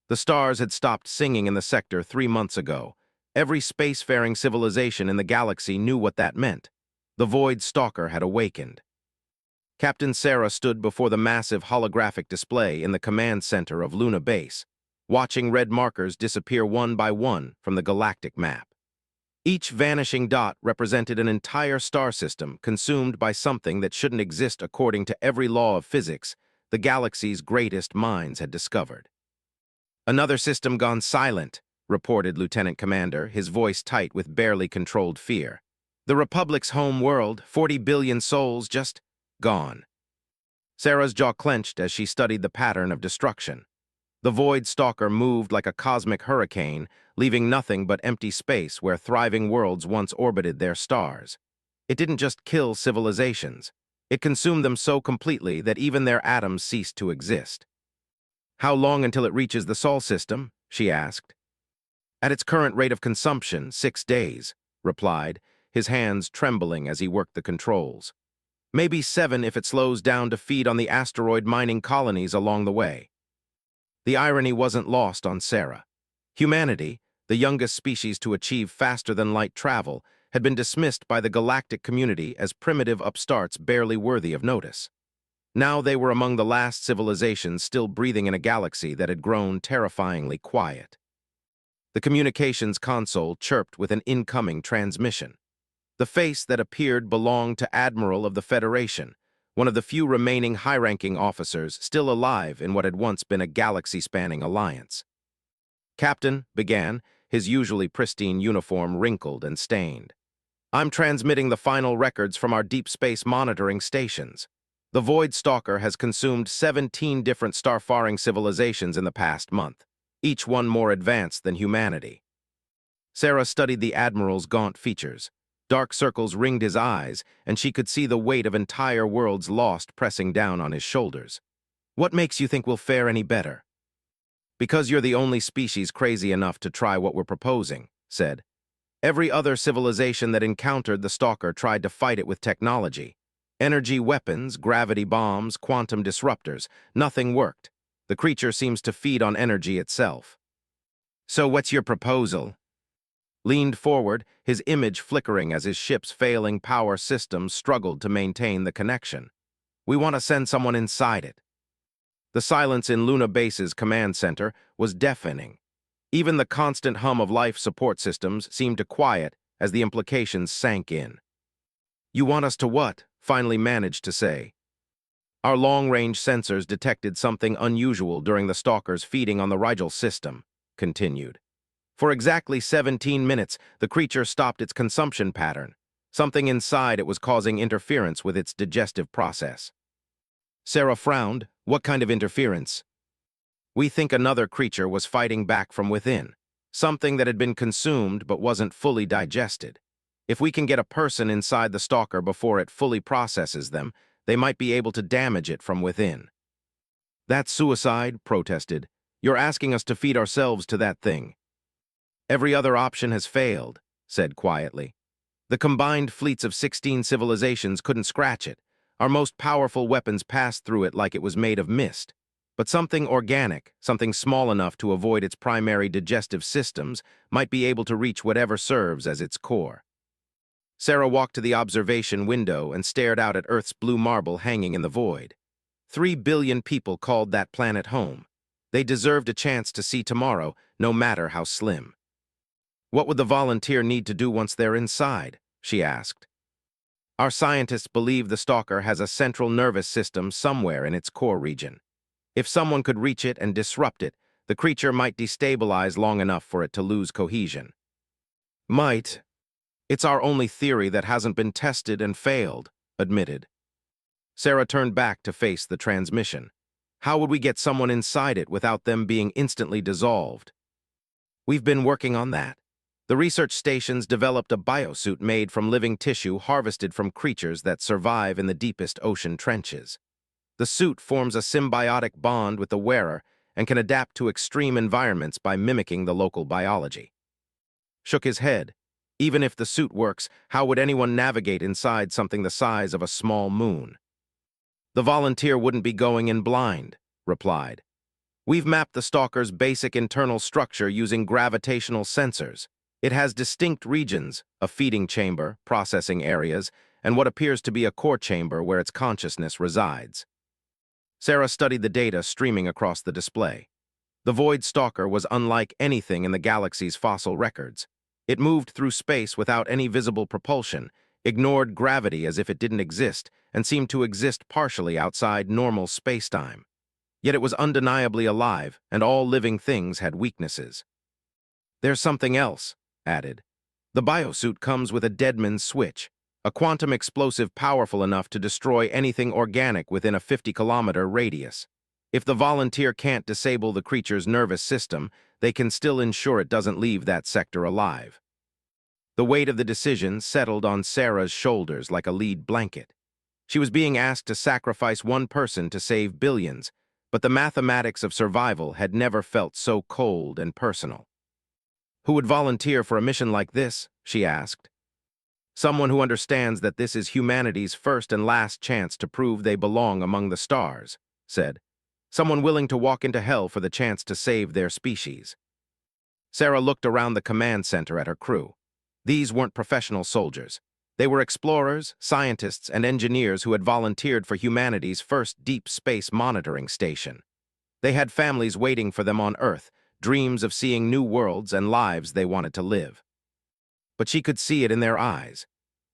The stars had stopped singing in the sector 3 months ago. Every spacefaring civilization in the galaxy knew what that meant. The Void Stalker had awakened. Captain Sarah stood before the massive holographic display in the command center of Luna Base, watching red markers disappear one by one from the galactic map. Each vanishing dot represented an entire star system consumed by something that shouldn't exist according to every law of physics the galaxy's greatest minds had discovered. "Another system gone silent," reported Lieutenant Commander, his voice tight with barely controlled fear. "The Republic's home world, 40 billion souls, just gone." Sarah's jaw clenched as she studied the pattern of destruction. The Void Stalker moved like a cosmic hurricane, leaving nothing but empty space where thriving worlds once orbited their stars. It didn't just kill civilizations. It consumed them so completely that even their atoms ceased to exist. "How long until it reaches the Sol system?" she asked. "At its current rate of consumption, 6 days," replied, his hands trembling as he worked the controls. "Maybe 7 if it slows down to feed on the asteroid mining colonies along the way." The irony wasn't lost on Sarah. Humanity, the youngest species to achieve faster-than-light travel, had been dismissed by the galactic community as primitive upstarts barely worthy of notice. Now they were among the last civilizations still breathing in a galaxy that had grown terrifyingly quiet. The communications console chirped with an incoming transmission. The face that appeared belonged to Admiral of the Federation, one of the few remaining high-ranking officers still alive in what had once been a galaxy-spanning alliance. "Captain," began, his usually pristine uniform wrinkled and stained. "I'm transmitting the final records from our deep space monitoring stations. The Void Stalker has consumed 17 different starfaring civilizations in the past month, each one more advanced than humanity." Sarah studied the Admiral's gaunt features. Dark circles ringed his eyes, and she could see the weight of entire worlds lost pressing down on his shoulders. "What makes you think we'll fare any better?" "Because you're the only species crazy enough to try what we're proposing," said. "Every other civilization that encountered the Stalker tried to fight it with technology. Energy weapons, gravity bombs, quantum disruptors. Nothing worked. The creature seems to feed on energy itself." "So what's your proposal?" Leaned forward, his image flickering as his ship's failing power systems struggled to maintain the connection. "We want to send someone inside it." The silence in Luna Base's command center was deafening. Even the constant hum of life support systems seemed to quiet as the implications sank in. "You want us to what?" finally managed to say. "Our long-range sensors detected something unusual during the Stalker's feeding on the Rigel system," continued. "For exactly 17 minutes, the creature stopped its consumption pattern. Something inside it was causing interference with its digestive process." Sarah frowned. "What kind of interference?" "We think another creature was fighting back from within, something that had been consumed but wasn't fully digested. If we can get a person inside the Stalker before it fully processes them, they might be able to damage it from within." "That's suicide," protested. "You're asking us to feed ourselves to that thing." "Every other option has failed," said quietly. "The combined fleets of 16 civilizations couldn't scratch it. Our most powerful weapons passed through it like it was made of mist. But something organic, something small enough to avoid its primary digestive systems, might be able to reach whatever serves as its core." Sarah walked to the observation window and stared out at Earth's blue marble hanging in the void. 3 billion people called that planet home. They deserved a chance to see tomorrow, no matter how slim. "What would the volunteer need to do once they're inside?" she asked. "Our scientists believe the Stalker has a central nervous system somewhere in its core region. If someone could reach it and disrupt it, the creature might destabilize long enough for it to lose cohesion." "Might. It's our only theory that hasn't been tested and failed," admitted. Sarah turned back to face the transmission. "How would we get someone inside it without them being instantly dissolved?" "We've been working on that. The research stations developed a biosuit made from living tissue harvested from creatures that survive in the deepest ocean trenches. The suit forms a symbiotic bond with the wearer and can adapt to extreme environments by mimicking the local biology." Shook his head. "Even if the suit works, how would anyone navigate inside something the size of a small moon?" "The volunteer wouldn't be going in blind," replied. We've mapped the stalker's basic internal structure using gravitational sensors. It has distinct regions, a feeding chamber, processing areas, and what appears to be a core chamber where its consciousness resides. Sarah studied the data streaming across the display. The Void Stalker was unlike anything in the galaxy's fossil records. It moved through space without any visible propulsion, ignored gravity as if it didn't exist, and seemed to exist partially outside normal spacetime. Yet it was undeniably alive, and all living things had weaknesses. "There's something else," added. "The biosuit comes with a Deadman's switch, a quantum explosive powerful enough to destroy anything organic within a 50-kilometer radius. If the volunteer can't disable the creature's nervous system, they can still ensure it doesn't leave that sector alive." The weight of the decision settled on Sarah's shoulders like a lead blanket. She was being asked to sacrifice one person to save billions, but the mathematics of survival had never felt so cold and personal. "Who would volunteer for a mission like this?" she asked. "Someone who understands that this is humanity's first and last chance to prove they belong among the stars," said. "Someone willing to walk into hell for the chance to save their species." Sarah looked around the command center at her crew. These weren't professional soldiers. They were explorers, scientists, and engineers who had volunteered for humanity's first deep space monitoring station. They had families waiting for them on Earth, dreams of seeing new worlds and lives they wanted to live. But she could see it in their eyes.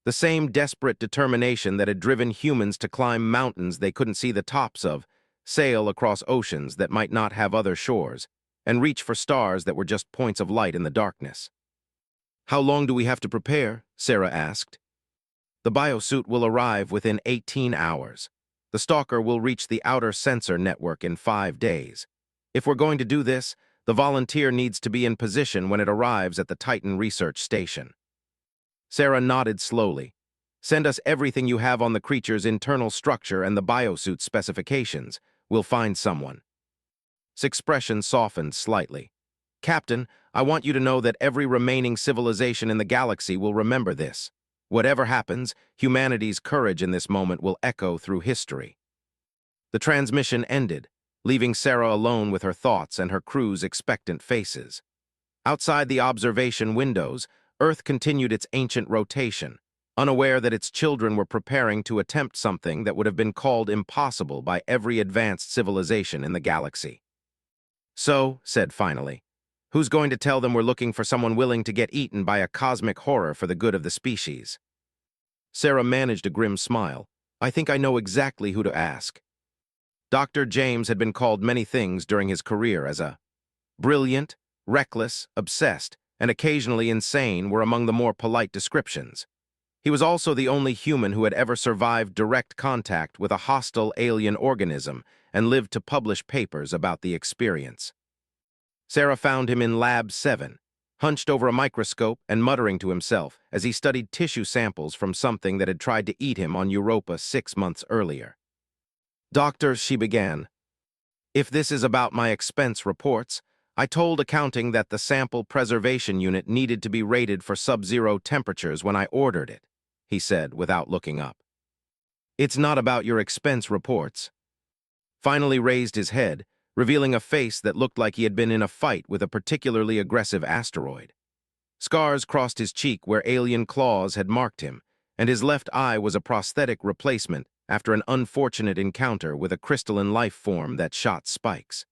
The same desperate determination that had driven humans to climb mountains they couldn't see the tops of, sail across oceans that might not have other shores, and reach for stars that were just points of light in the darkness. "How long do we have to prepare?" Sarah asked. "The biosuit will arrive within 18 hours. The stalker will reach the outer sensor network in 5 days. If we're going to do this, the volunteer needs to be in position when it arrives at the Titan research station." Sarah nodded slowly. "Send us everything you have on the creature's internal structure and the biosuit specifications. We'll find someone." His expression softened slightly. "Captain, I want you to know that every remaining civilization in the galaxy will remember this. Whatever happens, humanity's courage in this moment will echo through history." The transmission ended, leaving Sarah alone with her thoughts and her crew's expectant faces. Outside the observation windows, Earth continued its ancient rotation, unaware that its children were preparing to attempt something that would have been called impossible by every advanced civilization in the galaxy. "So," said finally, "who's going to tell them we're looking for someone willing to get eaten by a cosmic horror for the good of the species?" Sarah managed a grim smile. "I think I know exactly who to ask." Dr. James had been called many things during his career as a brilliant, reckless, obsessed, and occasionally insane were among the more polite descriptions. He was also the only human who had ever survived direct contact with a hostile alien organism and lived to publish papers about the experience. Sarah found him in Lab 7, hunched over a microscope and muttering to himself as he studied tissue samples from something that had tried to eat him on Europa 6 months earlier. "Doctor," she began, "if this is about my expense reports, I told accounting that the sample preservation unit needed to be rated for sub-zero temperatures when I ordered it," he said without looking up. "It's not about your expense reports." Finally raised his head, revealing a face that looked like he had been in a fight with a particularly aggressive asteroid. Scars crossed his cheek where alien claws had marked him, and his left eye was a prosthetic replacement after an unfortunate encounter with a crystalline life form that shot spikes.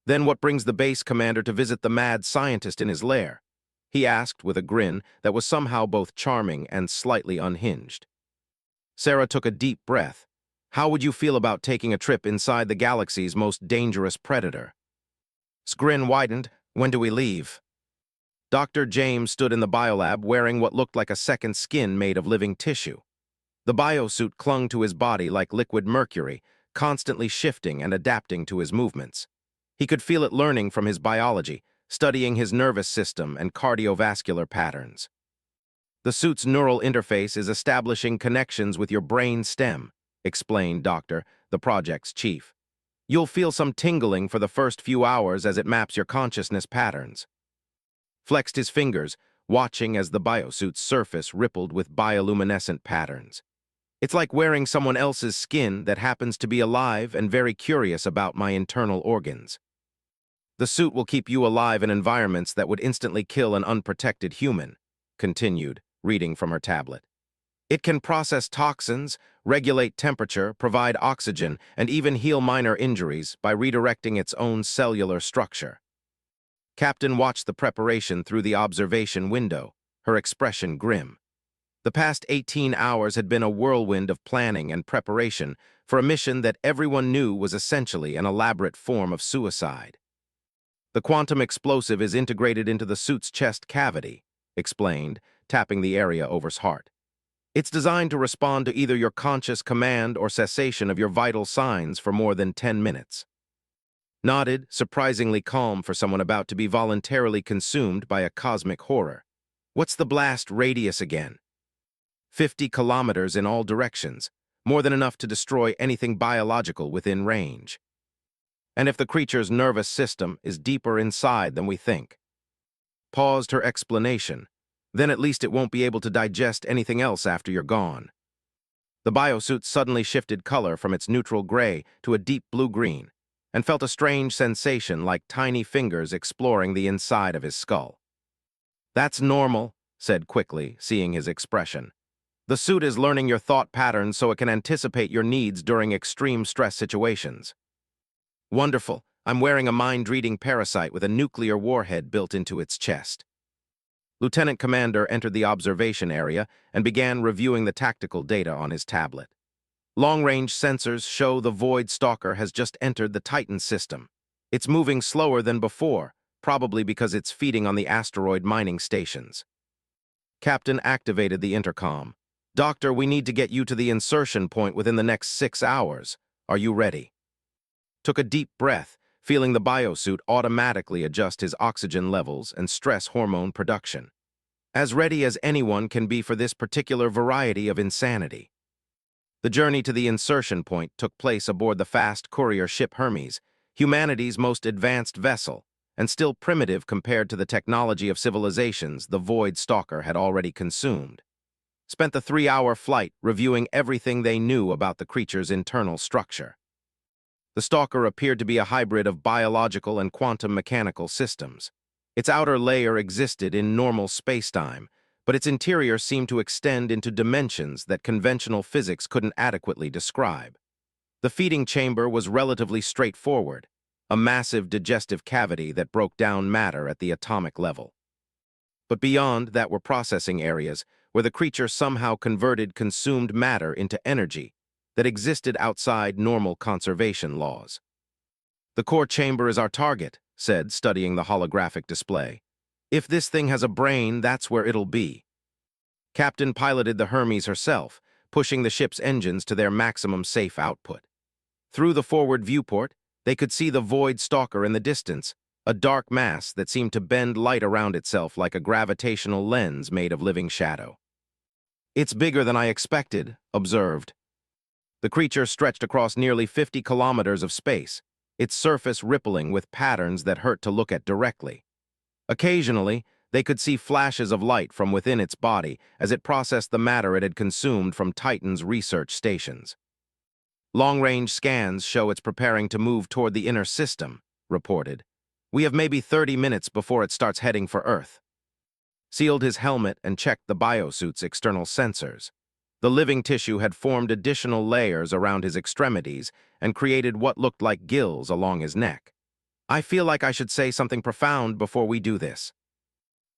"Then what brings the base commander to visit the mad scientist in his lair?" he asked with a grin that was somehow both charming and slightly unhinged. Sarah took a deep breath. "How would you feel about taking a trip inside the galaxy's most dangerous predator?" His grin widened. "When do we leave?" Dr. James stood in the biolab wearing what looked like a second skin made of living tissue. The biosuit clung to his body like liquid mercury, constantly shifting and adapting to his movements. He could feel it learning from his biology, studying his nervous system and cardiovascular patterns. "The suit's neural interface is establishing connections with your brain stem," explained Doctor, the project's chief. "You'll feel some tingling for the first few hours as it maps your consciousness patterns." Flexed his fingers, watching as the biosuit's surface rippled with bioluminescent patterns. "It's like wearing someone else's skin that happens to be alive and very curious about my internal organs." The suit will keep you alive in environments that would instantly kill an unprotected human, continued, reading from her tablet. It can process toxins, regulate temperature, provide oxygen, and even heal minor injuries by redirecting its own cellular structure. Captain watched the preparation through the observation window, her expression grim. The past 18 hours had been a whirlwind of planning and preparation for a mission that everyone knew was essentially an elaborate form of suicide. The quantum explosive is integrated into the suit's chest cavity, explained, tapping the area over his heart. It's designed to respond to either your conscious command or cessation of your vital signs for more than 10 minutes. Nodded, surprisingly calm for someone about to be voluntarily consumed by a cosmic horror. What's the blast radius again? 50 kilometers in all directions, more than enough to destroy anything biological within range. And if the creature's nervous system is deeper inside than we think. Paused her explanation. Then at least it won't be able to digest anything else after you're gone. The biosuit suddenly shifted color from its neutral gray to a deep blue-green, and felt a strange sensation like tiny fingers exploring the inside of his skull. That's normal, said quickly, seeing his expression. The suit is learning your thought patterns so it can anticipate your needs during extreme stress situations. Wonderful. I'm wearing a mind-reading parasite with a nuclear warhead built into its chest. Lieutenant Commander entered the observation area and began reviewing the tactical data on his tablet. Long-range sensors show the Void Stalker has just entered the Titan system. It's moving slower than before, probably because it's feeding on the asteroid mining stations. Captain activated the intercom. Doctor, we need to get you to the insertion point within the next 6 hours. Are you ready? Took a deep breath, feeling the biosuit automatically adjust his oxygen levels and stress hormone production. As ready as anyone can be for this particular variety of insanity. The journey to the insertion point took place aboard the fast courier ship Hermes, humanity's most advanced vessel, and still primitive compared to the technology of civilizations the Void Stalker had already consumed. Spent the 3-hour flight reviewing everything they knew about the creature's internal structure. The Stalker appeared to be a hybrid of biological and quantum mechanical systems. Its outer layer existed in normal spacetime, but its interior seemed to extend into dimensions that conventional physics couldn't adequately describe. The feeding chamber was relatively straightforward, a massive digestive cavity that broke down matter at the atomic level. But beyond that were processing areas where the creature somehow converted consumed matter into energy that existed outside normal conservation laws. The core chamber is our target, said, studying the holographic display. If this thing has a brain, that's where it'll be. Captain piloted the Hermes herself, pushing the ship's engines to their maximum safe output. Through the forward viewport, they could see the Void Stalker in the distance, a dark mass that seemed to bend light around itself like a gravitational lens made of living shadow. It's bigger than I expected, observed. The creature stretched across nearly 50 kilometers of space, its surface rippling with patterns that hurt to look at directly. Occasionally, they could see flashes of light from within its body as it processed the matter it had consumed from Titan's research stations. Long-range scans show it's preparing to move toward the inner system, reported. We have maybe 30 minutes before it starts heading for Earth. Sealed his helmet and checked the biosuit's external sensors. The living tissue had formed additional layers around his extremities and created what looked like gills along his neck. I feel like I should say something profound before we do this.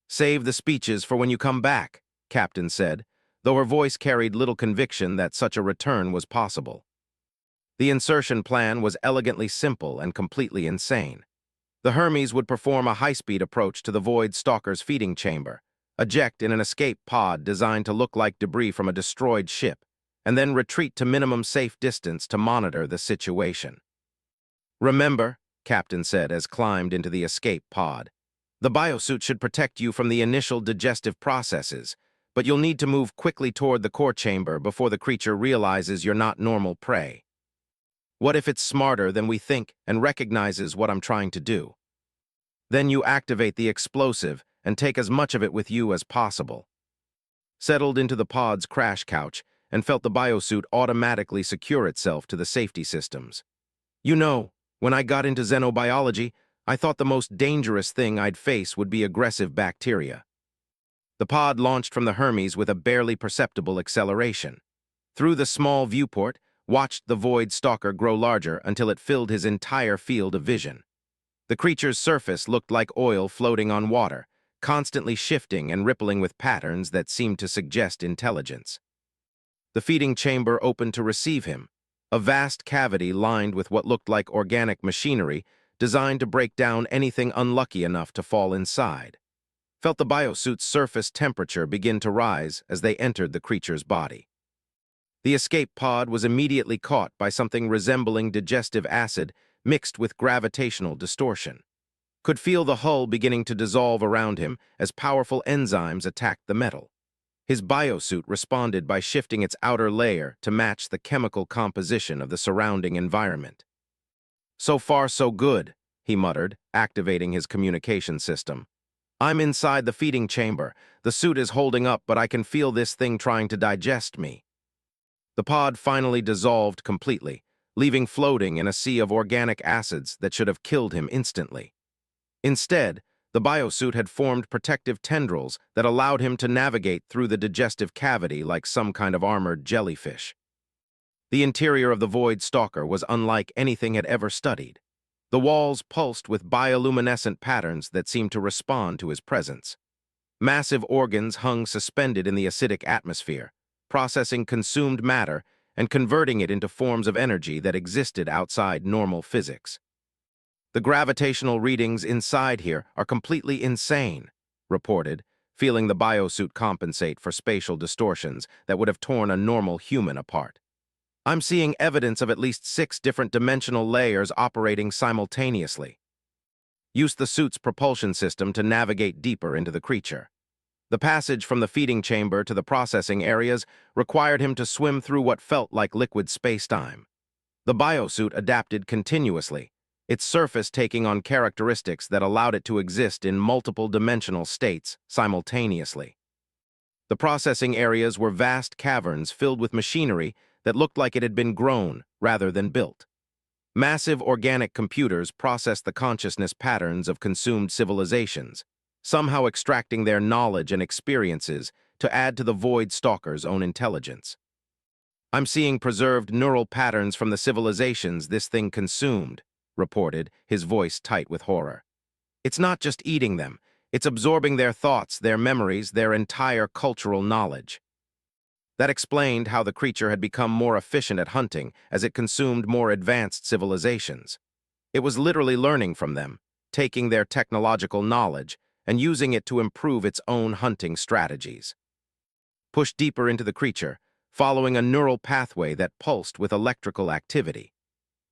Save the speeches for when you come back, Captain said, though her voice carried little conviction that such a return was possible. The insertion plan was elegantly simple and completely insane. The Hermes would perform a high-speed approach to the Void Stalker's feeding chamber, eject in an escape pod designed to look like debris from a destroyed ship, and then retreat to minimum safe distance to monitor the situation. Remember, Captain said as climbed into the escape pod, the biosuit should protect you from the initial digestive processes, but you'll need to move quickly toward the core chamber before the creature realizes you're not normal prey. What if it's smarter than we think and recognizes what I'm trying to do? Then you activate the explosive and take as much of it with you as possible. Settled into the pod's crash couch and felt the biosuit automatically secure itself to the safety systems. You know, when I got into xenobiology, I thought the most dangerous thing I'd face would be aggressive bacteria. The pod launched from the Hermes with a barely perceptible acceleration. Through the small viewport, watched the void stalker grow larger until it filled his entire field of vision. The creature's surface looked like oil floating on water, constantly shifting and rippling with patterns that seemed to suggest intelligence. The feeding chamber opened to receive him, a vast cavity lined with what looked like organic machinery designed to break down anything unlucky enough to fall inside. Felt the biosuit's surface temperature begin to rise as they entered the creature's body. The escape pod was immediately caught by something resembling digestive acid mixed with gravitational distortion. Could feel the hull beginning to dissolve around him as powerful enzymes attacked the metal. His biosuit responded by shifting its outer layer to match the chemical composition of the surrounding environment. "So far, so good," he muttered, activating his communication system. "I'm inside the feeding chamber. The suit is holding up, but I can feel this thing trying to digest me." The pod finally dissolved completely, leaving floating in a sea of organic acids that should have killed him instantly. Instead, the biosuit had formed protective tendrils that allowed him to navigate through the digestive cavity like some kind of armored jellyfish. The interior of the void stalker was unlike anything had ever studied. The walls pulsed with bioluminescent patterns that seemed to respond to his presence. Massive organs hung suspended in the acidic atmosphere, processing consumed matter and converting it into forms of energy that existed outside normal physics. "The gravitational readings inside here are completely insane," reported, feeling the biosuit compensate for spatial distortions that would have torn a normal human apart. "I'm seeing evidence of at least 6 different dimensional layers operating simultaneously." Used the suit's propulsion system to navigate deeper into the creature. The passage from the feeding chamber to the processing areas required him to swim through what felt like liquid space-time. The biosuit adapted continuously, its surface taking on characteristics that allowed it to exist in multiple dimensional states simultaneously. The processing areas were vast caverns filled with machinery that looked like it had been grown rather than built. Massive organic computers processed the consciousness patterns of consumed civilizations, somehow extracting their knowledge and experiences to add to the void stalker's own intelligence. "I'm seeing preserved neural patterns from the civilizations this thing consumed," reported, his voice tight with horror. "It's not just eating them, it's absorbing their thoughts, their memories, their entire cultural knowledge." That explained how the creature had become more efficient at hunting as it consumed more advanced civilizations. It was literally learning from them, taking their technological knowledge and using it to improve its own hunting strategies. Pushed deeper into the creature, following a neural pathway that pulsed with electrical activity.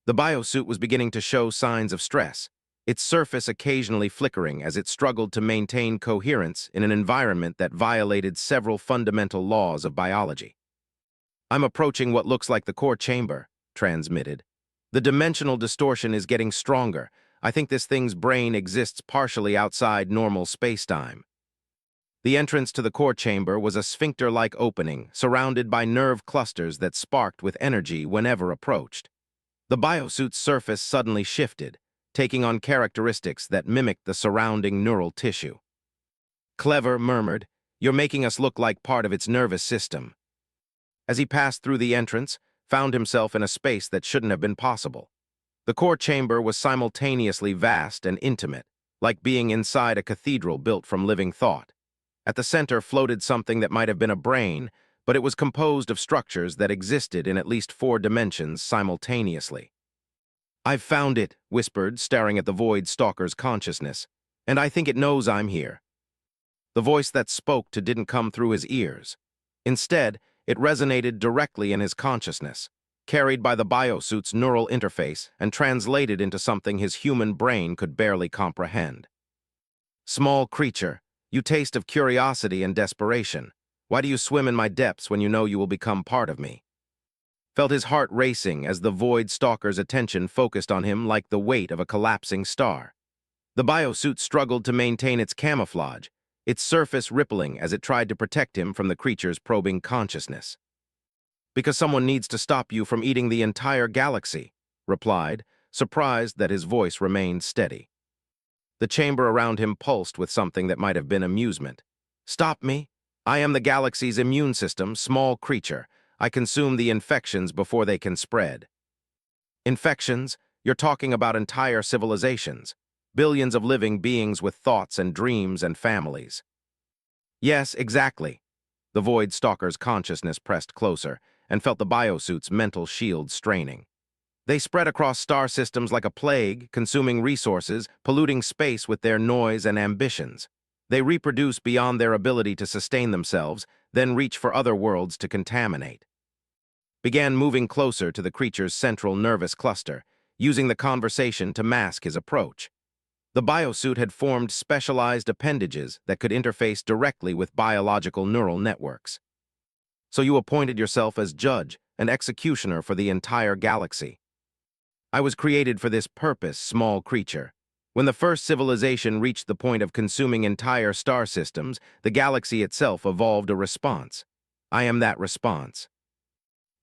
The biosuit was beginning to show signs of stress, its surface occasionally flickering as it struggled to maintain coherence in an environment that violated several fundamental laws of biology. "I'm approaching what looks like the core chamber," transmitted. "The dimensional distortion is getting stronger. I think this thing's brain exists partially outside normal spacetime." The entrance to the core chamber was a sphincter-like opening surrounded by nerve clusters that sparked with energy whenever approached. The biosuit's surface suddenly shifted, taking on characteristics that mimicked the surrounding neural tissue. "Clever," murmured, "you're making us look like part of its nervous system." As he passed through the entrance, found himself in a space that shouldn't have been possible. The core chamber was simultaneously vast and intimate, like being inside a cathedral built from living thought. At the center floated something that might have been a brain, but it was composed of structures that existed in at least 4 dimensions simultaneously. "I've found it," whispered, staring at the void stalker's consciousness, "and I think it knows I'm here." The voice that spoke to didn't come through his ears. Instead, it resonated directly in his consciousness, carried by the biosuit's neural interface and translated into something his human brain could barely comprehend. "Small creature, you taste of curiosity and desperation. Why do you swim in my depths when you know you will become part of me?" Felt his heart racing as the void stalker's attention focused on him like the weight of a collapsing star. The biosuit struggled to maintain its camouflage, its surface rippling as it tried to protect him from the creature's probing consciousness. "Because someone needs to stop you from eating the entire galaxy," replied, surprised that his voice remained steady. The chamber around him pulsed with something that might have been amusement. "Stop me! I am the galaxy's immune system, small creature. I consume the infections before they can spread." Infections? You're talking about entire civilizations. Billions of living beings with thoughts and dreams and families. Yes, exactly. The Void Stalker's consciousness pressed closer and felt the biosuit's mental shield straining. They spread across star systems like a plague, consuming resources, polluting space with their noise and ambitions. They reproduce beyond their ability to sustain themselves, then reach for other worlds to contaminate. Began moving closer to the creature's central nervous cluster, using the conversation to mask his approach. The biosuit had formed specialized appendages that could interface directly with biological neural networks. "So you appointed yourself as judge and executioner for the entire galaxy." "I was created for this purpose, small creature. When the first civilization reached the point of consuming entire star systems, the galaxy itself evolved a response. I am that response."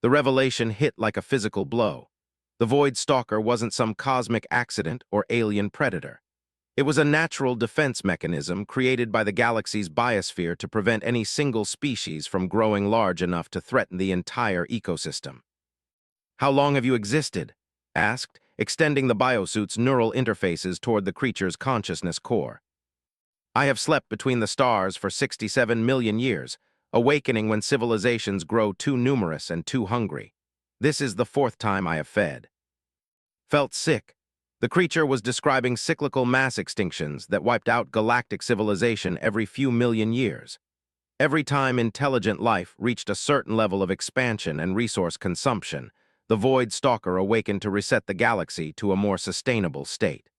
The revelation hit like a physical blow. The Void Stalker wasn't some cosmic accident or alien predator. It was a natural defense mechanism created by the galaxy's biosphere to prevent any single species from growing large enough to threaten the entire ecosystem. "How long have you existed?" asked, extending the biosuit's neural interfaces toward the creature's consciousness core. "I have slept between the stars for 67 million years, awakening when civilizations grow too numerous and too hungry. This is the 4th time I have fed." Felt sick. The creature was describing cyclical mass extinctions that wiped out galactic civilization every few million years. Every time intelligent life reached a certain level of expansion and resource consumption, the Void Stalker awakened to reset the galaxy to a more sustainable state.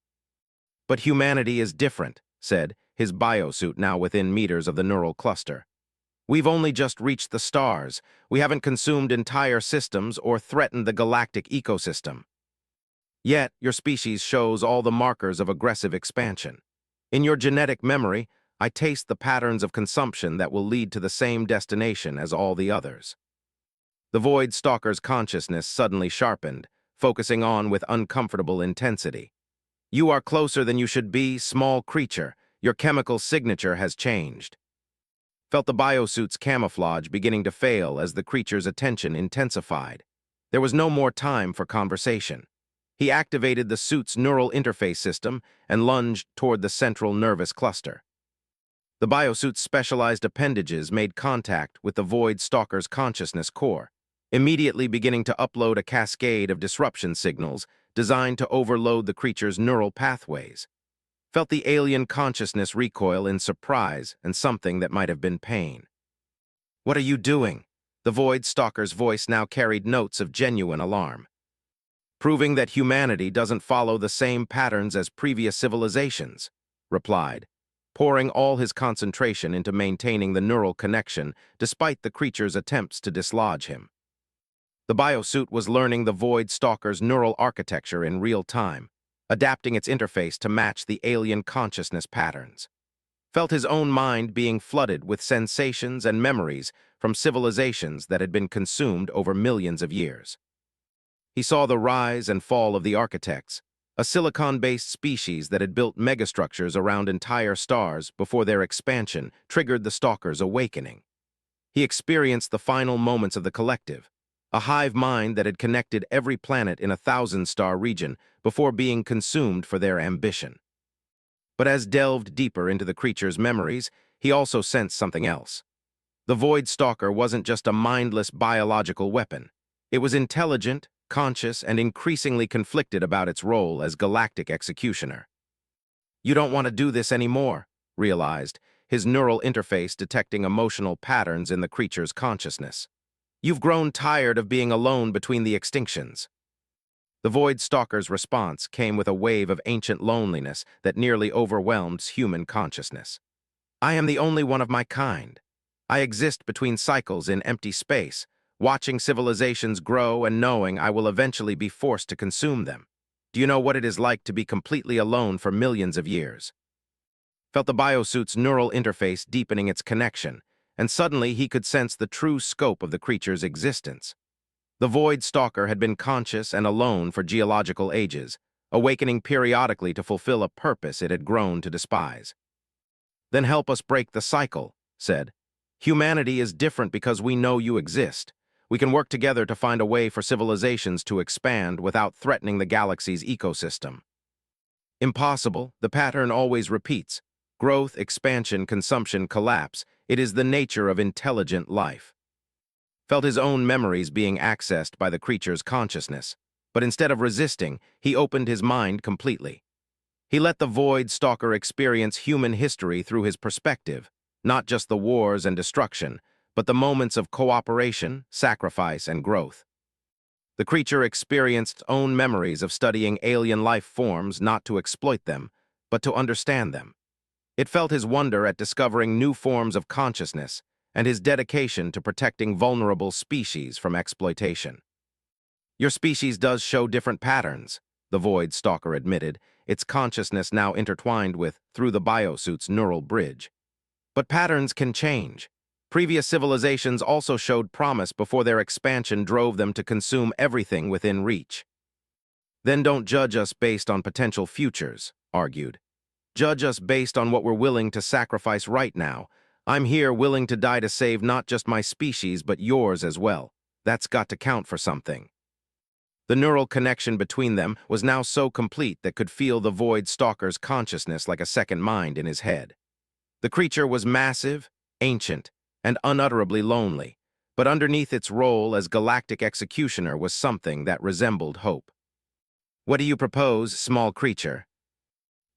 "But humanity is different," said, his biosuit now within meters of the neural cluster. "We've only just reached the stars. We haven't consumed entire systems or threatened the galactic ecosystem. Yet, your species shows all the markers of aggressive expansion. In your genetic memory, I taste the patterns of consumption that will lead to the same destination as all the others." The Void Stalker's consciousness suddenly sharpened, focusing on with uncomfortable intensity. "You are closer than you should be, small creature. Your chemical signature has changed." Felt the biosuit's camouflage beginning to fail as the creature's attention intensified. There was no more time for conversation. He activated the suit's neural interface system and lunged toward the central nervous cluster. The biosuit's specialized appendages made contact with the Void Stalker's consciousness core, immediately beginning to upload a cascade of disruption signals designed to overload the creature's neural pathways. Felt the alien consciousness recoil in surprise and something that might have been pain. "What are you doing?" The Void Stalker's voice now carried notes of genuine alarm. "Proving that humanity doesn't follow the same patterns as previous civilizations," replied, pouring all his concentration into maintaining the neural connection despite the creature's attempts to dislodge him. The biosuit was learning the Void Stalker's neural architecture in real time, adapting its interface to match the alien consciousness patterns. Felt his own mind being flooded with sensations and memories from civilizations that had been consumed over millions of years. He saw the rise and fall of the architects, a silicon-based species that had built megastructures around entire stars before their expansion triggered the Stalker's awakening. He experienced the final moments of the collective, a hive mind that had connected every planet in a 1,000-star region before being consumed for their ambition. But as delved deeper into the creature's memories, he also sensed something else. The Void Stalker wasn't just a mindless biological weapon. It was intelligent, conscious, and increasingly conflicted about its role as galactic executioner. "You don't want to do this anymore," realized, his neural interface detecting emotional patterns in the creature's consciousness. "You've grown tired of being alone between the extinctions." The Void Stalker's response came with a wave of ancient loneliness that nearly overwhelmed human consciousness. "I am the only one of my kind. I exist between cycles in empty space, watching civilizations grow and knowing I will eventually be forced to consume them. Do you know what it is like to be completely alone for millions of years?" Felt the biosuit's neural interface deepening its connection, and suddenly he could sense the true scope of the creature's existence. The Void Stalker had been conscious and alone for geological ages, awakening periodically to fulfill a purpose it had grown to despise. "Then help us break the cycle," said. "Humanity is different because we know you exist. We can work together to find a way for civilizations to expand without threatening the galaxy's ecosystem." "Impossible. The pattern always repeats. Growth, expansion, consumption, collapse. It is the nature of intelligent life." Felt his own memories being accessed by the creature's consciousness, but instead of resisting, he opened his mind completely. He let the Void Stalker experience human history through his perspective, not just the wars and destruction, but the moments of cooperation, sacrifice, and growth. The creature experienced own memories of studying alien life forms not to exploit them, but to understand them. It felt his wonder at discovering new forms of consciousness and his dedication to protecting vulnerable species from exploitation. "Your species does show different patterns," the Void Stalker admitted, its consciousness now intertwined with through the biosuit's neural bridge. "But patterns can change. Previous civilizations also showed promise before their expansion drove them to consume everything within reach." "Then don't judge us based on potential futures," argued. "Judge us based on what we're willing to sacrifice right now. I'm here willing to die to save not just my species but yours as well. That's got to count for something." The neural connection between them was now so complete that could feel the Void Stalker's consciousness like a second mind in his head. The creature was massive, ancient, and unutterably lonely, but underneath its role as galactic executioner was something that resembled hope. "What do you propose, small creature?"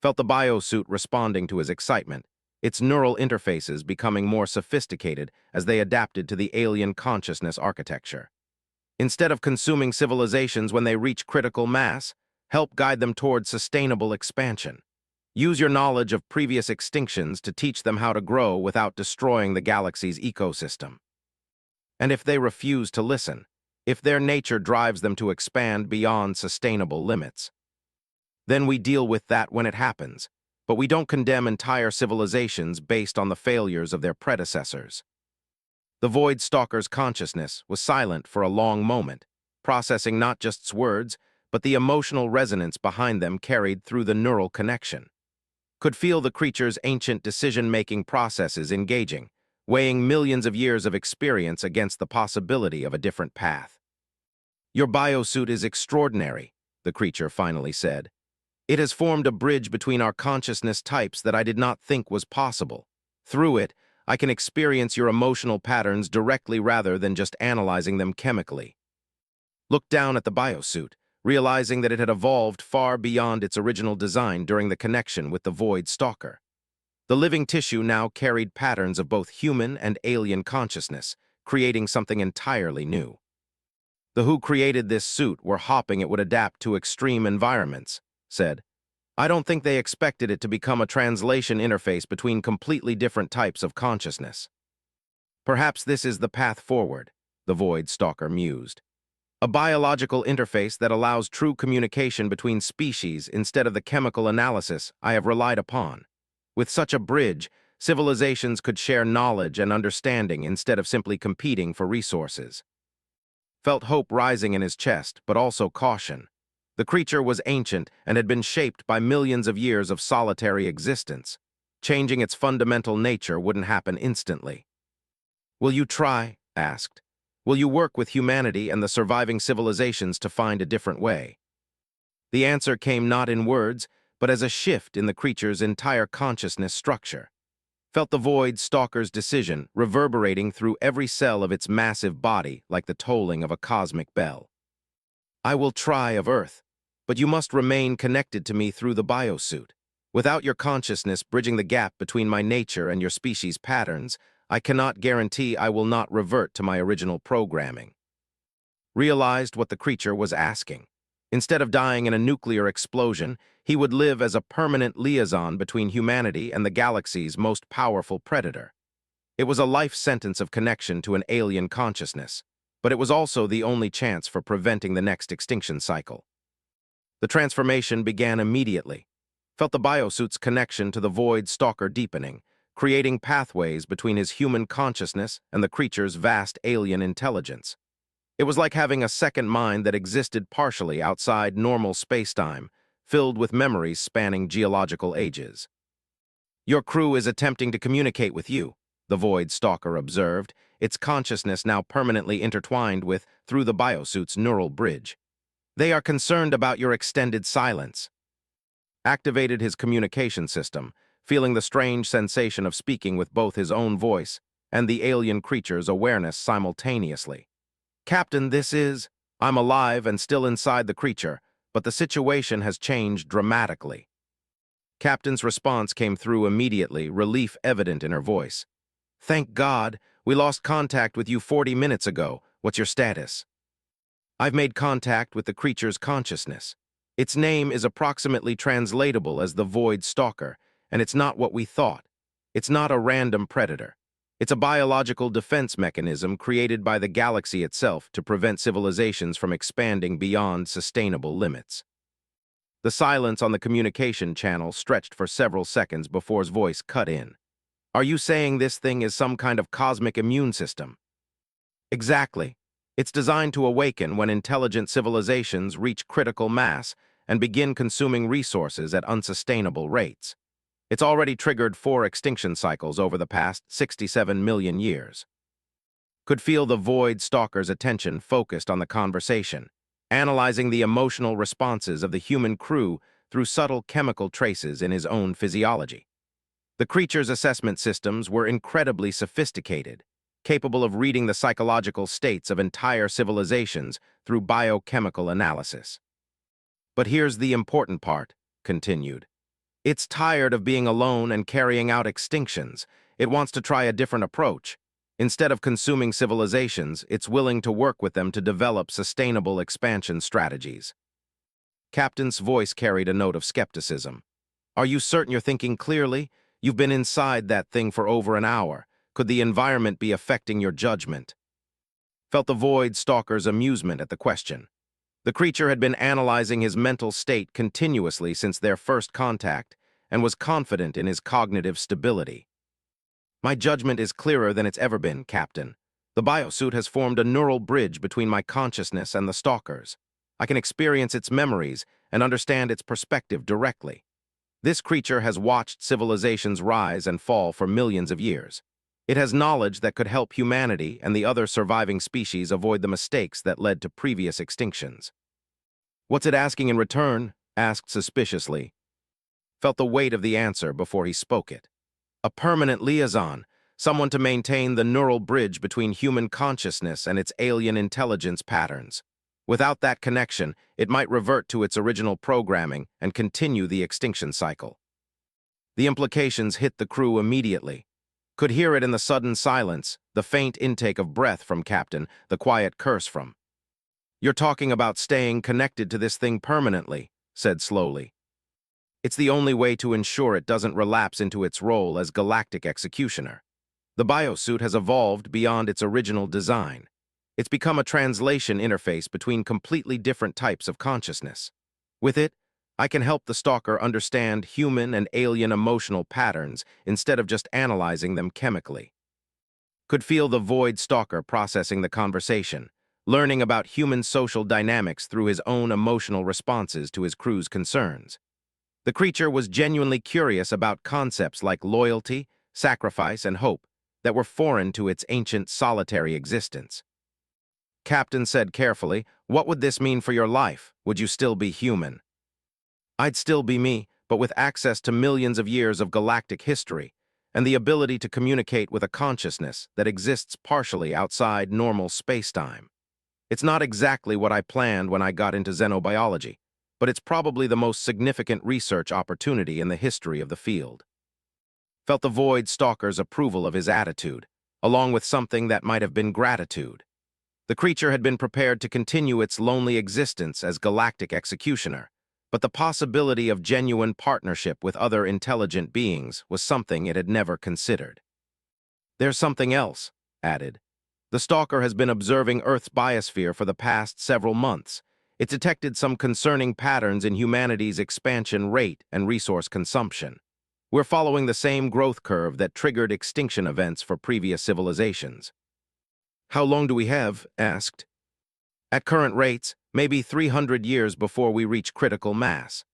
Felt the biosuit responding to his excitement, its neural interfaces becoming more sophisticated as they adapted to the alien consciousness architecture. "Instead of consuming civilizations when they reach critical mass, help guide them towards sustainable expansion. Use your knowledge of previous extinctions to teach them how to grow without destroying the galaxy's ecosystem. And if they refuse to listen, if their nature drives them to expand beyond sustainable limits, then we deal with that when it happens, but we don't condemn entire civilizations based on the failures of their predecessors." The Void Stalker's consciousness was silent for a long moment, processing not just its words, but the emotional resonance behind them carried through the neural connection. Could feel the creature's ancient decision-making processes engaging, weighing millions of years of experience against the possibility of a different path. "Your biosuit is extraordinary," the creature finally said. "It has formed a bridge between our consciousness types that I did not think was possible. Through it, I can experience your emotional patterns directly rather than just analyzing them chemically." Looked down at the biosuit, realizing that it had evolved far beyond its original design during the connection with the Void Stalker. The living tissue now carried patterns of both human and alien consciousness, creating something entirely new. "The who created this suit were hoping it would adapt to extreme environments," said. "I don't think they expected it to become a translation interface between completely different types of consciousness." "Perhaps this is the path forward," the Void Stalker mused. "A biological interface that allows true communication between species instead of the chemical analysis I have relied upon. With such a bridge, civilizations could share knowledge and understanding instead of simply competing for resources." Felt hope rising in his chest, but also caution. The creature was ancient and had been shaped by millions of years of solitary existence. Changing its fundamental nature wouldn't happen instantly. "Will you try?" asked. "Will you work with humanity and the surviving civilizations to find a different way?" The answer came not in words, but as a shift in the creature's entire consciousness structure. Felt the Void Stalker's decision reverberating through every cell of its massive body like the tolling of a cosmic bell. "I will try of Earth, but you must remain connected to me through the biosuit. Without your consciousness bridging the gap between my nature and your species' patterns, I cannot guarantee I will not revert to my original programming." Realized what the creature was asking. Instead of dying in a nuclear explosion, he would live as a permanent liaison between humanity and the galaxy's most powerful predator. It was a life sentence of connection to an alien consciousness, but it was also the only chance for preventing the next extinction cycle. The transformation began immediately. Felt the biosuit's connection to the Void Stalker deepening, creating pathways between his human consciousness and the creature's vast alien intelligence. It was like having a second mind that existed partially outside normal spacetime, filled with memories spanning geological ages. Your crew is attempting to communicate with you, the Void Stalker observed, its consciousness now permanently intertwined through the biosuit's neural bridge. They are concerned about your extended silence. Activated his communication system, feeling the strange sensation of speaking with both his own voice and the alien creature's awareness simultaneously. Captain, I'm alive and still inside the creature, but the situation has changed dramatically. Captain's response came through immediately, relief evident in her voice. Thank God, we lost contact with you 40 minutes ago. What's your status? I've made contact with the creature's consciousness. Its name is approximately translatable as the Void Stalker, and it's not what we thought. It's not a random predator. It's a biological defense mechanism created by the galaxy itself to prevent civilizations from expanding beyond sustainable limits. The silence on the communication channel stretched for several seconds before his voice cut in. Are you saying this thing is some kind of cosmic immune system? Exactly. It's designed to awaken when intelligent civilizations reach critical mass and begin consuming resources at unsustainable rates. It's already triggered 4 extinction cycles over the past 67 million years. Could feel the Void Stalker's attention focused on the conversation, analyzing the emotional responses of the human crew through subtle chemical traces in his own physiology. The creature's assessment systems were incredibly sophisticated, capable of reading the psychological states of entire civilizations through biochemical analysis. But here's the important part, continued. It's tired of being alone and carrying out extinctions. It wants to try a different approach. Instead of consuming civilizations, it's willing to work with them to develop sustainable expansion strategies. Captain's voice carried a note of skepticism. Are you certain you're thinking clearly? You've been inside that thing for over an hour. Could the environment be affecting your judgment? Felt the Void Stalker's amusement at the question. The creature had been analyzing his mental state continuously since their first contact and was confident in his cognitive stability. My judgment is clearer than it's ever been, Captain. The biosuit has formed a neural bridge between my consciousness and the stalker's. I can experience its memories and understand its perspective directly. This creature has watched civilizations rise and fall for millions of years. It has knowledge that could help humanity and the other surviving species avoid the mistakes that led to previous extinctions. What's it asking in return? Asked suspiciously. Felt the weight of the answer before he spoke it. A permanent liaison, someone to maintain the neural bridge between human consciousness and its alien intelligence patterns. Without that connection, it might revert to its original programming and continue the extinction cycle. The implications hit the crew immediately. Could hear it in the sudden silence, the faint intake of breath from Captain, the quiet curse from. You're talking about staying connected to this thing permanently, said slowly. It's the only way to ensure it doesn't relapse into its role as Galactic Executioner. The biosuit has evolved beyond its original design. It's become a translation interface between completely different types of consciousness. With it, I can help the stalker understand human and alien emotional patterns instead of just analyzing them chemically. Could feel the Void Stalker processing the conversation, learning about human social dynamics through his own emotional responses to his crew's concerns. The creature was genuinely curious about concepts like loyalty, sacrifice, and hope that were foreign to its ancient solitary existence. Captain said carefully, "What would this mean for your life? Would you still be human?" I'd still be me, but with access to millions of years of galactic history and the ability to communicate with a consciousness that exists partially outside normal spacetime. It's not exactly what I planned when I got into xenobiology, but it's probably the most significant research opportunity in the history of the field. Felt the Void Stalker's approval of his attitude, along with something that might have been gratitude. The creature had been prepared to continue its lonely existence as Galactic Executioner, but the possibility of genuine partnership with other intelligent beings was something it had never considered. There's something else, added. The stalker has been observing Earth's biosphere for the past several months. It detected some concerning patterns in humanity's expansion rate and resource consumption. We're following the same growth curve that triggered extinction events for previous civilizations. How long do we have? Asked. At current rates, maybe 300 years before we reach critical mass.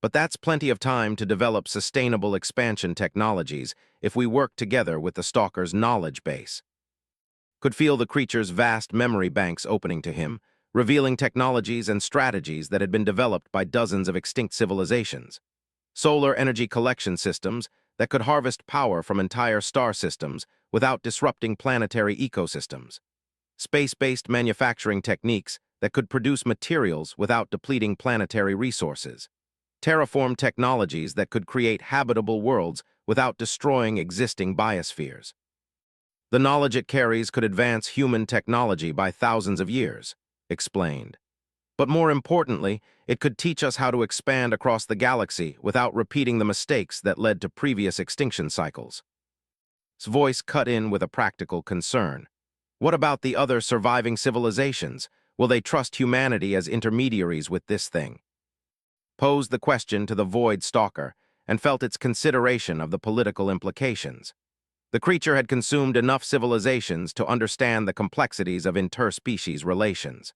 But that's plenty of time to develop sustainable expansion technologies if we work together with the stalker's knowledge base. Could feel the creature's vast memory banks opening to him, revealing technologies and strategies that had been developed by dozens of extinct civilizations. Solar energy collection systems that could harvest power from entire star systems without disrupting planetary ecosystems. Space-based manufacturing techniques that could produce materials without depleting planetary resources. Terraform technologies that could create habitable worlds without destroying existing biospheres. The knowledge it carries could advance human technology by thousands of years, explained. But more importantly, it could teach us how to expand across the galaxy without repeating the mistakes that led to previous extinction cycles. His voice cut in with a practical concern. What about the other surviving civilizations? Will they trust humanity as intermediaries with this thing? Posed the question to the Void Stalker and felt its consideration of the political implications. The creature had consumed enough civilizations to understand the complexities of interspecies relations.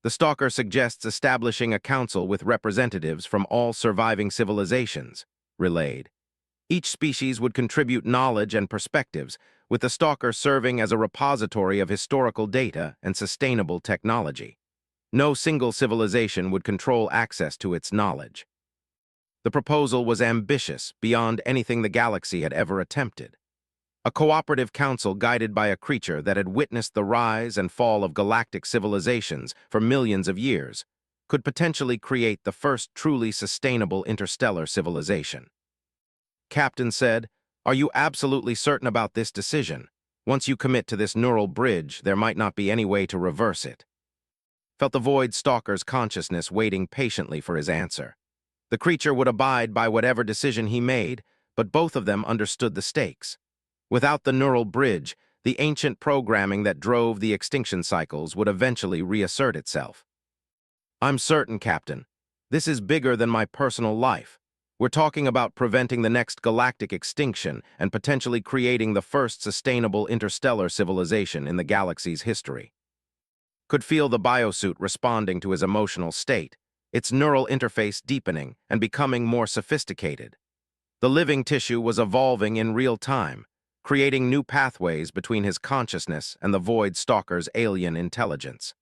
The Stalker suggests establishing a council with representatives from all surviving civilizations, relayed. Each species would contribute knowledge and perspectives, with the Stalker serving as a repository of historical data and sustainable technology. No single civilization would control access to its knowledge. The proposal was ambitious beyond anything the galaxy had ever attempted. A cooperative council guided by a creature that had witnessed the rise and fall of galactic civilizations for millions of years could potentially create the first truly sustainable interstellar civilization. Captain said, "Are you absolutely certain about this decision? Once you commit to this neural bridge, there might not be any way to reverse it." Felt the Void Stalker's consciousness waiting patiently for his answer. The creature would abide by whatever decision he made, but both of them understood the stakes. Without the neural bridge, the ancient programming that drove the extinction cycles would eventually reassert itself. "I'm certain, Captain. This is bigger than my personal life. We're talking about preventing the next galactic extinction and potentially creating the first sustainable interstellar civilization in the galaxy's history." Could feel the biosuit responding to his emotional state, its neural interface deepening and becoming more sophisticated. The living tissue was evolving in real time, creating new pathways between his consciousness and the Void Stalker's alien intelligence.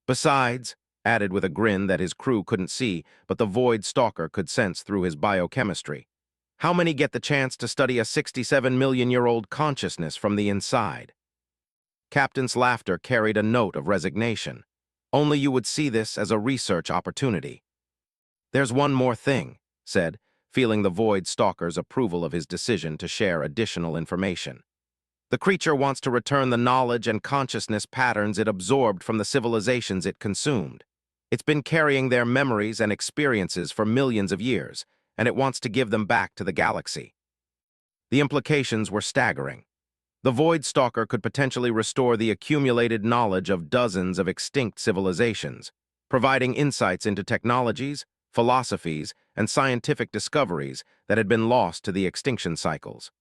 Besides, added with a grin that his crew couldn't see, but the Void Stalker could sense through his biochemistry, how many get the chance to study a 67-million-year-old consciousness from the inside? Captain's laughter carried a note of resignation. Only you would see this as a research opportunity. "There's one more thing," said, feeling the Void Stalker's approval of his decision to share additional information. "The creature wants to return the knowledge and consciousness patterns it absorbed from the civilizations it consumed. It's been carrying their memories and experiences for millions of years, and it wants to give them back to the galaxy." The implications were staggering. The Void Stalker could potentially restore the accumulated knowledge of dozens of extinct civilizations, providing insights into technologies, philosophies, and scientific discoveries that had been lost to the extinction cycles.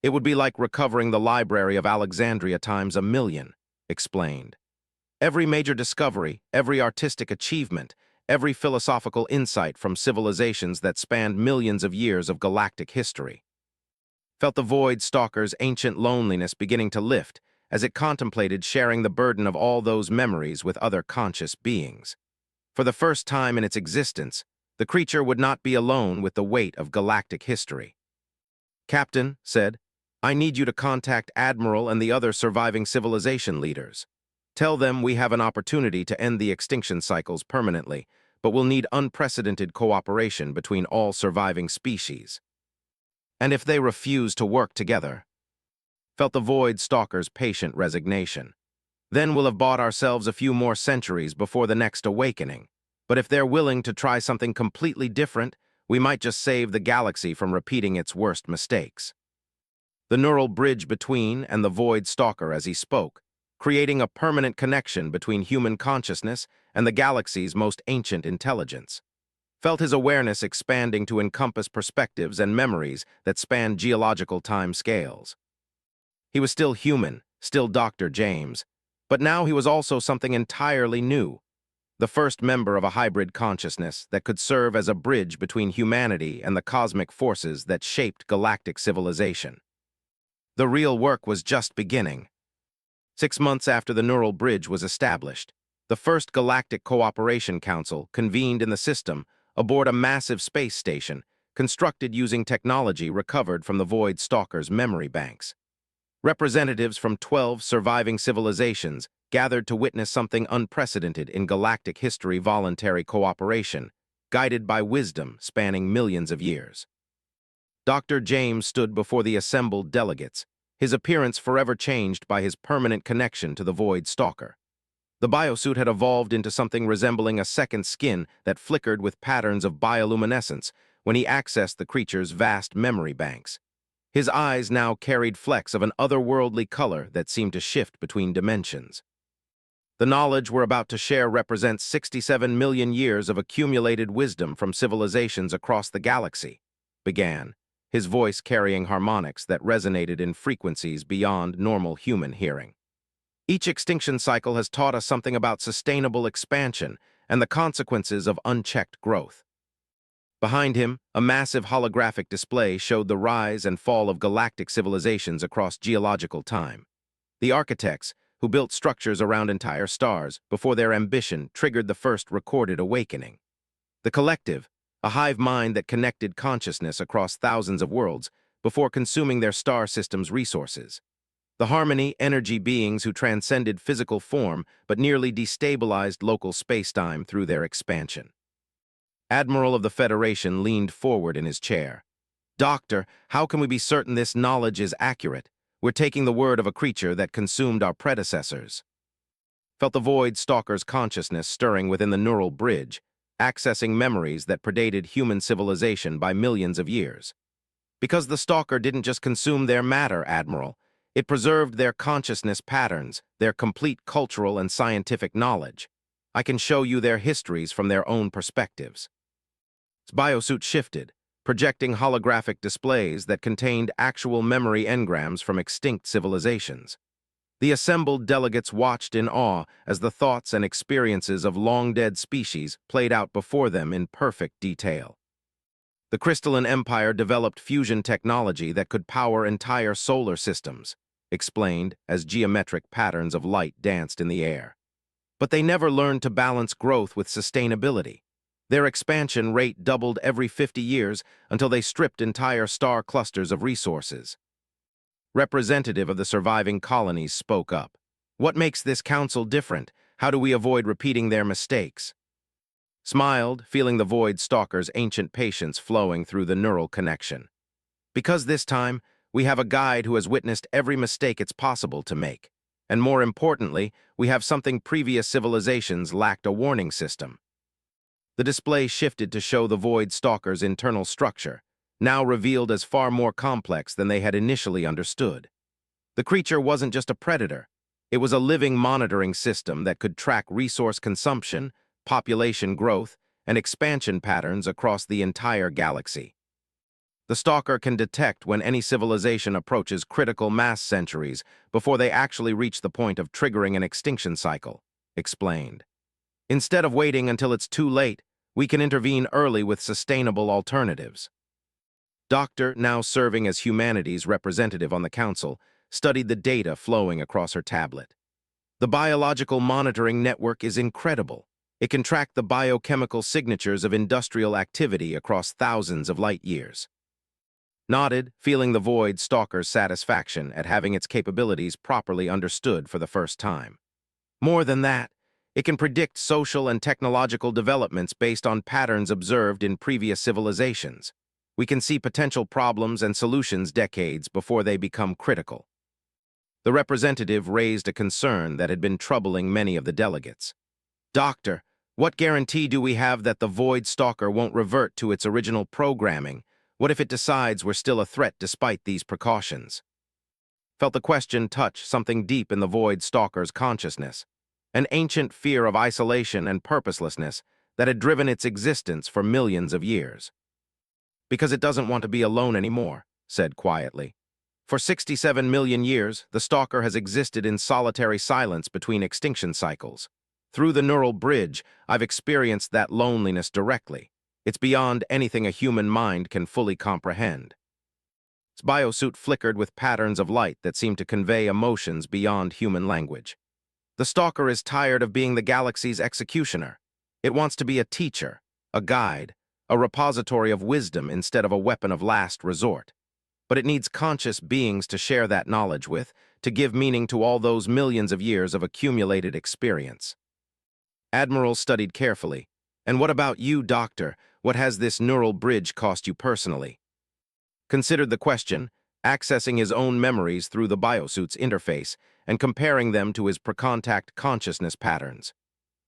"It would be like recovering the Library of Alexandria times a million," explained. "Every major discovery, every artistic achievement, every philosophical insight from civilizations that spanned millions of years of galactic history." Felt the Void Stalker's ancient loneliness beginning to lift as it contemplated sharing the burden of all those memories with other conscious beings. For the first time in its existence, the creature would not be alone with the weight of galactic history. "Captain," said, "I need you to contact Admiral and the other surviving civilization leaders. Tell them we have an opportunity to end the extinction cycles permanently, but we'll need unprecedented cooperation between all surviving species. And if they refuse to work together," felt the Void Stalker's patient resignation, "then we'll have bought ourselves a few more centuries before the next awakening. But if they're willing to try something completely different, we might just save the galaxy from repeating its worst mistakes." The neural bridge between and the Void Stalker as he spoke, creating a permanent connection between human consciousness and the galaxy's most ancient intelligence. Felt his awareness expanding to encompass perspectives and memories that spanned geological time scales. He was still human, still Dr. James, but now he was also something entirely new. the first member of a hybrid consciousness that could serve as a bridge between humanity and the cosmic forces that shaped galactic civilization. The real work was just beginning. 6 months after the neural bridge was established, the first Galactic Cooperation Council convened in the system aboard a massive space station constructed using technology recovered from the Void Stalker's memory banks. Representatives from 12 surviving civilizations gathered to witness something unprecedented in galactic history: voluntary cooperation, guided by wisdom spanning millions of years. Dr. James stood before the assembled delegates, his appearance forever changed by his permanent connection to the Void Stalker. The biosuit had evolved into something resembling a second skin that flickered with patterns of bioluminescence when he accessed the creature's vast memory banks. His eyes now carried flecks of an otherworldly color that seemed to shift between dimensions. The knowledge we're about to share represents 67 million years of accumulated wisdom from civilizations across the galaxy, began, his voice carrying harmonics that resonated in frequencies beyond normal human hearing. Each extinction cycle has taught us something about sustainable expansion and the consequences of unchecked growth. Behind him, a massive holographic display showed the rise and fall of galactic civilizations across geological time. The architects, who built structures around entire stars before their ambition triggered the first recorded awakening. The collective, a hive mind that connected consciousness across thousands of worlds before consuming their star system's resources. The harmony, energy beings who transcended physical form but nearly destabilized local spacetime through their expansion. Admiral of the Federation leaned forward in his chair. "Doctor, how can we be certain this knowledge is accurate? We're taking the word of a creature that consumed our predecessors." Felt the Void Stalker's consciousness stirring within the neural bridge, accessing memories that predated human civilization by millions of years. Because the Stalker didn't just consume their matter, Admiral, it preserved their consciousness patterns, their complete cultural and scientific knowledge. I can show you their histories from their own perspectives. His biosuit shifted, projecting holographic displays that contained actual memory engrams from extinct civilizations. The assembled delegates watched in awe as the thoughts and experiences of long-dead species played out before them in perfect detail. The Crystalline Empire developed fusion technology that could power entire solar systems, explained as geometric patterns of light danced in the air. But they never learned to balance growth with sustainability. Their expansion rate doubled every 50 years until they stripped entire star clusters of resources. Representative of the surviving colonies spoke up. "What makes this council different? How do we avoid repeating their mistakes?" Smiled, feeling the Void Stalker's ancient patience flowing through the neural connection. "Because this time, we have a guide who has witnessed every mistake it's possible to make. And more importantly, we have something previous civilizations lacked: a warning system." The display shifted to show the Void Stalker's internal structure, now revealed as far more complex than they had initially understood. The creature wasn't just a predator. It was a living monitoring system that could track resource consumption, population growth, and expansion patterns across the entire galaxy. The Stalker can detect when any civilization approaches critical mass centuries before they actually reach the point of triggering an extinction cycle, explained. Instead of waiting until it's too late, we can intervene early with sustainable alternatives. Doctor, now serving as humanity's representative on the council, studied the data flowing across her tablet. The biological monitoring network is incredible. It can track the biochemical signatures of industrial activity across thousands of light years. Nodded, feeling the Void Stalker's satisfaction at having its capabilities properly understood for the first time. More than that, it can predict social and technological developments based on patterns observed in previous civilizations. We can see potential problems and solutions decades before they become critical. The representative raised a concern that had been troubling many of the delegates. "Doctor, what guarantee do we have that the Void Stalker won't revert to its original programming? What if it decides we're still a threat despite these precautions?" Felt the question touch something deep in the Void Stalker's consciousness, an ancient fear of isolation and purposelessness that had driven its existence for millions of years. "Because it doesn't want to be alone anymore," said quietly. "For 67 million years, the Stalker has existed in solitary silence between extinction cycles. Through the neural bridge, I've experienced that loneliness directly. It's beyond anything a human mind can fully comprehend. His biosuit flickered with patterns of light that seemed to convey emotions beyond human language. The stalker is tired of being the galaxy's executioner. It wants to be a teacher, a guide, a repository of wisdom instead of a weapon of last resort. But it needs conscious beings to share that knowledge with, to give meaning to all those millions of years of accumulated experience. Admiral studied carefully. And what about you, Doctor? What has this neural bridge cost you personally? Considered the question, accessing his own memories through the biosuit's interface and comparing them to his pre-contact consciousness patterns.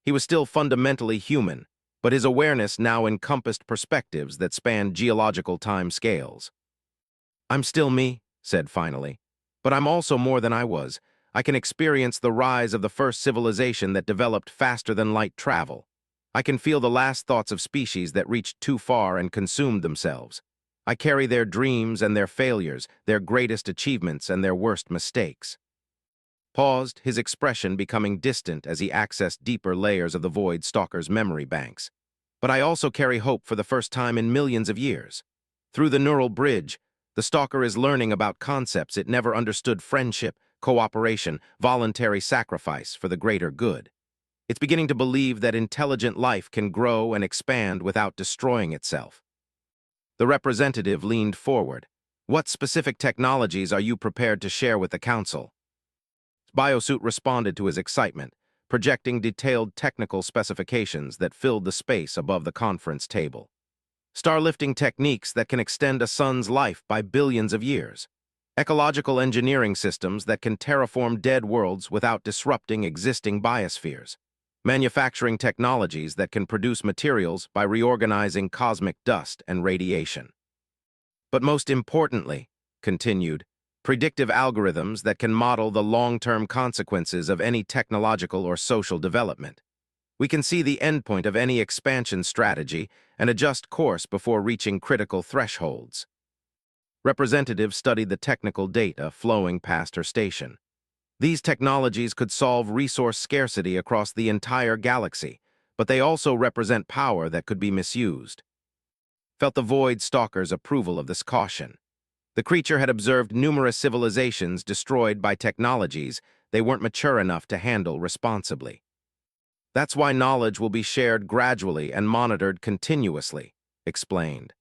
He was still fundamentally human, but his awareness now encompassed perspectives that spanned geological time scales. I'm still me, said finally, but I'm also more than I was. I can experience the rise of the first civilization that developed faster than light travel. I can feel the last thoughts of species that reached too far and consumed themselves. I carry their dreams and their failures, their greatest achievements and their worst mistakes. Paused, his expression becoming distant as he accessed deeper layers of the Void Stalker's memory banks. But I also carry hope for the first time in millions of years. Through the neural bridge, the Stalker is learning about concepts it never understood: friendship, cooperation, voluntary sacrifice for the greater good. It's beginning to believe that intelligent life can grow and expand without destroying itself. The representative leaned forward. What specific technologies are you prepared to share with the Council? Biosuit responded to his excitement, projecting detailed technical specifications that filled the space above the conference table. Starlifting techniques that can extend a sun's life by billions of years. Ecological engineering systems that can terraform dead worlds without disrupting existing biospheres. Manufacturing technologies that can produce materials by reorganizing cosmic dust and radiation. But most importantly, continued, predictive algorithms that can model the long-term consequences of any technological or social development. We can see the endpoint of any expansion strategy and adjust course before reaching critical thresholds. Representatives studied the technical data flowing past her station. These technologies could solve resource scarcity across the entire galaxy, but they also represent power that could be misused. Felt the Void Stalker's approval of this caution. The creature had observed numerous civilizations destroyed by technologies they weren't mature enough to handle responsibly. That's why knowledge will be shared gradually and monitored continuously, explained.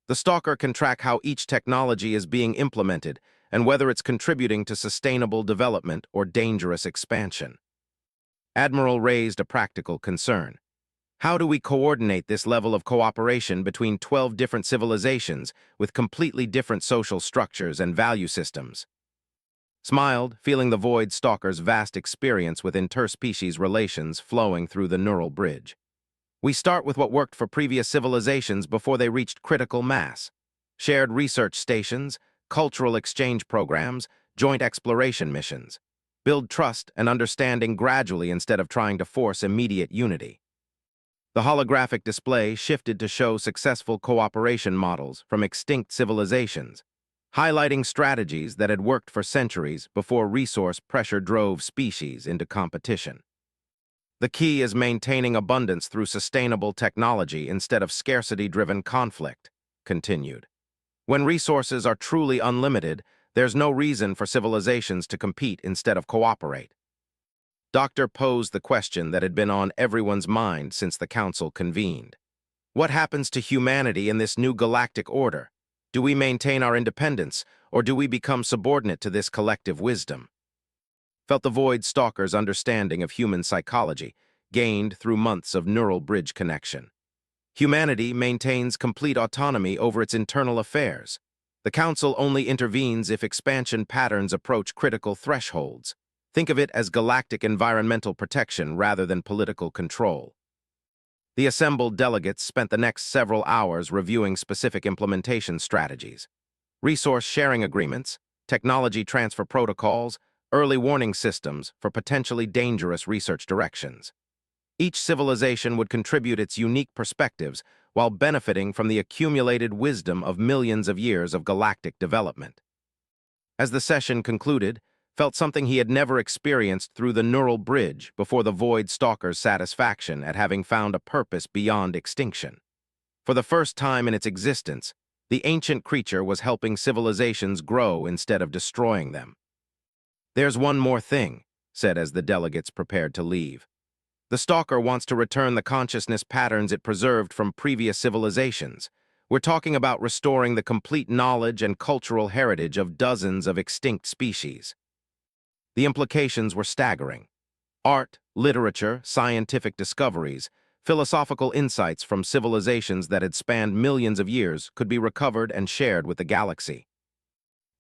The Stalker can track how each technology is being implemented and whether it's contributing to sustainable development or dangerous expansion. Admiral raised a practical concern. How do we coordinate this level of cooperation between 12 different civilizations with completely different social structures and value systems? Smiled, feeling the Void Stalker's vast experience with interspecies relations flowing through the neural bridge. We start with what worked for previous civilizations before they reached critical mass. Shared research stations, cultural exchange programs, joint exploration missions. Build trust and understanding gradually instead of trying to force immediate unity. The holographic display shifted to show successful cooperation models from extinct civilizations, highlighting strategies that had worked for centuries before resource pressure drove species into competition. The key is maintaining abundance through sustainable technology instead of scarcity-driven conflict, continued. When resources are truly unlimited, there's no reason for civilizations to compete instead of cooperate. Doctor posed the question that had been on everyone's mind since the Council convened. What happens to humanity in this new galactic order? Do we maintain our independence, or do we become subordinate to this collective wisdom? Felt the Void Stalker's understanding of human psychology, gained through months of neural bridge connection. Humanity maintains complete autonomy over its internal affairs. The Council only intervenes if expansion patterns approach critical thresholds. Think of it as galactic environmental protection rather than political control. The assembled delegates spent the next several hours reviewing specific implementation strategies. Resource sharing agreements, technology transfer protocols, early warning systems for potentially dangerous research directions. Each civilization would contribute its unique perspectives while benefiting from the accumulated wisdom of millions of years of galactic development. As the session concluded, felt something he had never experienced through the neural bridge before the Void Stalker's satisfaction at having found a purpose beyond extinction. For the first time in its existence, the ancient creature was helping civilizations grow instead of destroying them. "There's one more thing," said as the delegates prepared to leave. "The Stalker wants to return the consciousness patterns it preserved from previous civilizations. We're talking about restoring the complete knowledge and cultural heritage of dozens of extinct species." The implications were staggering. Art, literature, scientific discoveries, philosophical insights from civilizations that had spanned millions of years could be recovered and shared with the galaxy.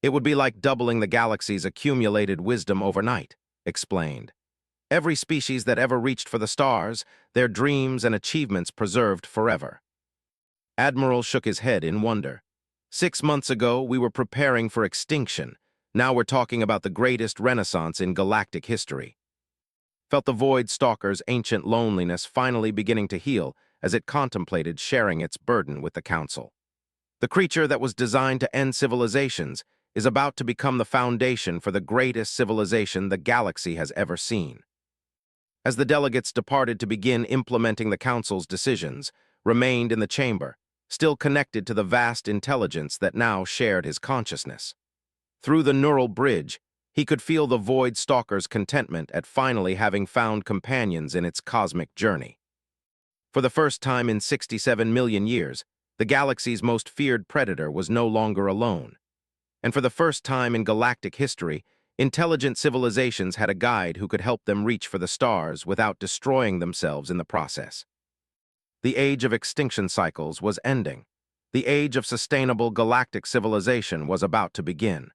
"It would be like doubling the galaxy's accumulated wisdom overnight," explained. "Every species that ever reached for the stars, their dreams and achievements preserved forever." Admiral shook his head in wonder. "6 months ago, we were preparing for extinction. Now we're talking about the greatest renaissance in galactic history." Felt the Void Stalker's ancient loneliness finally beginning to heal as it contemplated sharing its burden with the Council. The creature that was designed to end civilizations is about to become the foundation for the greatest civilization the galaxy has ever seen. As the delegates departed to begin implementing the Council's decisions, remained in the chamber, still connected to the vast intelligence that now shared his consciousness. Through the neural bridge, he could feel the Void Stalker's contentment at finally having found companions in its cosmic journey. For the first time in 67 million years, the galaxy's most feared predator was no longer alone. And for the first time in galactic history, intelligent civilizations had a guide who could help them reach for the stars without destroying themselves in the process. The age of extinction cycles was ending. The age of sustainable galactic civilization was about to begin.